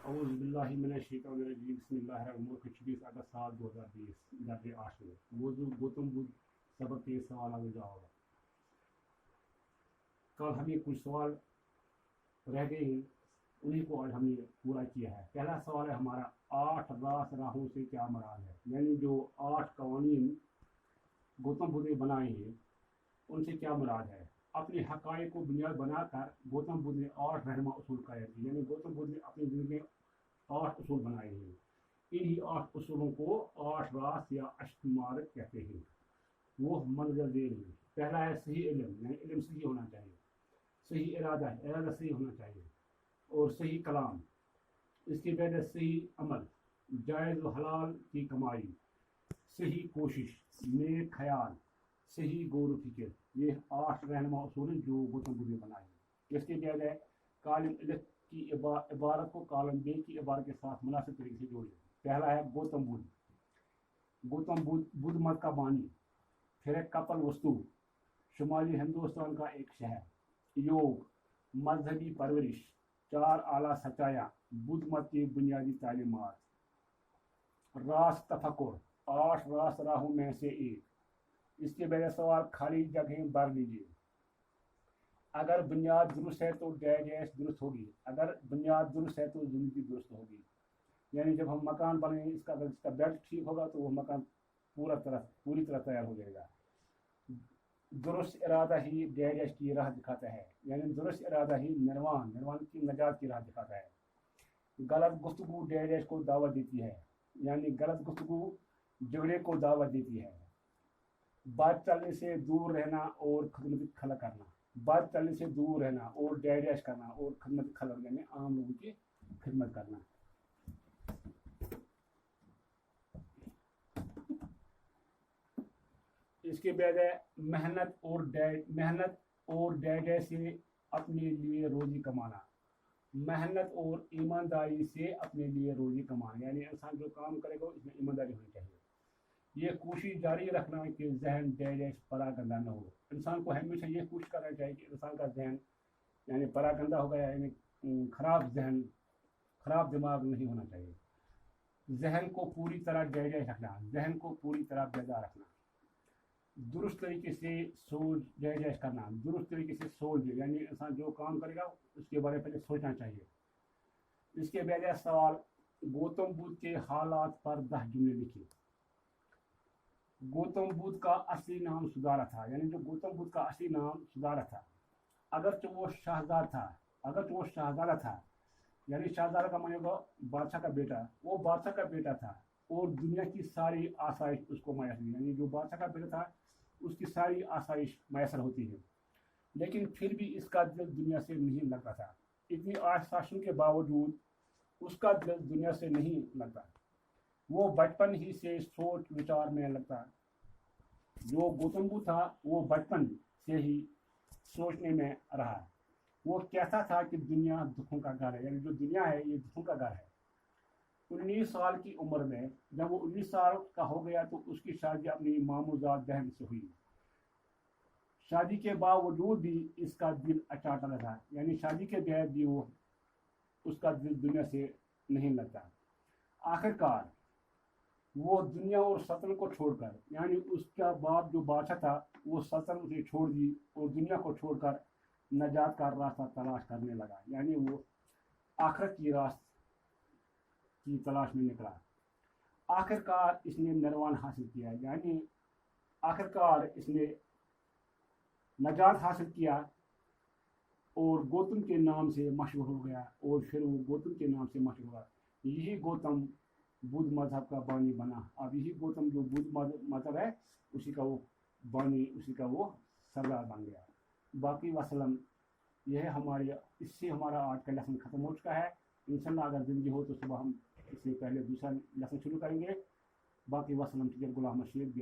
اعوذ باللہ من الشیطان الرجیم بسم اللہ الرحمن الرحیم 26 اگست سال 2020 درج 8 میں موضوع گوتم بدھ سبق کے سوال آگے جا ہوگا. کل ہمیں کچھ سوال رہ گئے ہیں, انہیں کو آج ہم نے پورا کیا ہے. پہلا سوال ہے ہمارا 8 راس راہوں سے کیا مراد ہے, یعنی جو 8 قوانین گوتم بدھ نے بنائے ہیں ان سے کیا مراد ہے. اپنے حقائق کو بنیاد بنا کر گوتم بدھ نے 8 رہنما اصول قائم کیے, یعنی گوتم بدھ نے اپنی زندگی میں 8 اصول بنائے ہیں. انہی 8 اصولوں کو 8 راس یا اشتمارک کہتے ہیں. وہ منظر ذیل ہیں. پہلا ہے صحیح علم, یعنی علم صحیح ہونا چاہیے. صحیح ارادہ, ارادہ صحیح ہونا چاہیے. اور صحیح کلام. اس کے بعد ہے صحیح عمل, جائز و حلال کی کمائی. صحیح کوشش, نیک خیال, صحیح غور و فکر. یہ 8 رہنما اصول ہیں جو گوتم بدھ نے بنائے ہیں. اس کے بعد ہے کالم الف کی عبارت کو کالم بے کی عبارت کے ساتھ مناسب طریقے سے جوڑیں. پہلا ہے گوتم بدھ. گوتم بدھ مت کا بانی. پھر ہے کپل وستو, شمالی ہندوستان کا ایک شہر. یوگ, مذہبی پرورش. 4 اعلیٰ سچایاں, بدھ مت کی بنیادی تعلیمات. راس تفکر, 8 راس راہوں میں سے ایک. اس کے بعد سوال خالی جگہیں بھر لیجیے. اگر بنیاد درست ہے تو ڈیش درست ہوگی, اگر بنیاد درست ہے تو زندگی درست ہوگی. یعنی جب ہم مکان بنائیں گے, اس کا بیلٹ ٹھیک ہوگا تو وہ مکان پوری طرح تیار ہو جائے گا. درست ارادہ ہی ڈیش کی راہ دکھاتا ہے, یعنی درست ارادہ ہی نروان کی نجات کی راہ دکھاتا ہے. غلط گفتگو ڈیش کو دعوت دیتی ہے, یعنی غلط گفتگو جھگڑے کو دعوت دیتی ہے. بات چلنے سے دور رہنا اور خدمت خلق کرنا. بات چلنے سے دور رہنا اور ڈیش کرنا اور خدمت خلق, یعنی عام لوگوں کی خدمت کرنا. اس کے بعد ہے محنت اور ڈیش سے اپنے لیے روزی کمانا. محنت اور ایمانداری سے اپنے لیے روزی کمانا, یعنی انسان جو کام کرے گا اس میں ایمانداری ہونی چاہیے. یہ کوشش جاری رکھنا کہ ذہن ڈیش پراگندہ نہ ہو. انسان کو ہمیشہ یہ کوشش کرنا چاہیے کہ انسان کا ذہن یعنی پراگندہ ہو گیا, یعنی خراب دماغ نہیں ہونا چاہیے. ذہن کو پوری طرح ڈیش رکھنا, ذہن کو پوری طرح بیدار رکھنا. درست طریقے سے سوچ ڈیش کرنا, درست طریقے سے سوچ, یعنی انسان جو کام کرے گا اس کے بارے میں پہلے سوچنا چاہیے. اس کے بعد سوال گوتم بدھ کے حالات پر 10 جملے لکھیں. گوتم بدھ کا اصلی نام سدھارا تھا, یعنی جو گوتم بدھ کا اصلی نام سدھارا تھا. اگرچہ وہ شہزادہ تھا, یعنی شہزادہ کا معنی ہوگا بادشاہ کا بیٹا. وہ بادشاہ کا بیٹا تھا اور دنیا کی ساری آسائش اس کو میسر, یعنی جو بادشاہ کا بیٹا تھا اس کی ساری آسائش میسر ہوتی ہے, لیکن پھر بھی اس کا دل دنیا سے نہیں لگتا تھا. اتنی آسائشوں کے باوجود اس کا دل دنیا سے نہیں لگتا. وہ بچپن ہی سے سوچ وچار میں لگتا. جو گوتم بدھ تھا وہ بچپن سے ہی سوچنے میں رہا. وہ کہتا تھا کہ دنیا دکھوں کا گھر ہے, یعنی جو دنیا ہے یہ دکھوں کا گھر ہے. 19 سال کی عمر میں جب وہ 19 سال کا ہو گیا تو اس کی شادی اپنی ماموزاد بہن سے ہوئی. شادی کے باوجود بھی اس کا دل اچاٹا رہا, یعنی شادی کے بعد بھی اس کا دل دنیا سے نہیں لگتا. آخرکار وہ دنیا اور سلطنت کو چھوڑ کر, یعنی اس کا باپ جو بادشاہ تھا وہ سلطنت اسے چھوڑ دی اور دنیا کو چھوڑ کر نجات کا راستہ تلاش کرنے لگا, یعنی وہ آخرت کی راست کی تلاش میں نکلا. آخرکار اس نے نروان حاصل کیا, یعنی آخرکار اس نے نجات حاصل کیا اور گوتم کے نام سے مشہور ہو گیا, اور پھر وہ گوتم کے نام سے مشہور ہوا. یہی گوتم بدھ مذہب کا بانی بنا. اب یہی گوتم جو بدھ مذہب ہے اسی کا وہ بانی, اسی کا وہ سردار بن گیا. باقی وسلم یہ ہے ہماری, اس سے ہمارا آج کا لیسن ختم ہو چکا ہے. انشاءاللہ اگر زندگی ہو تو صبح ہم اس سے پہلے دوسرا لیسن شروع کریں گے. باقی وسلم ٹیچر غلام رشید.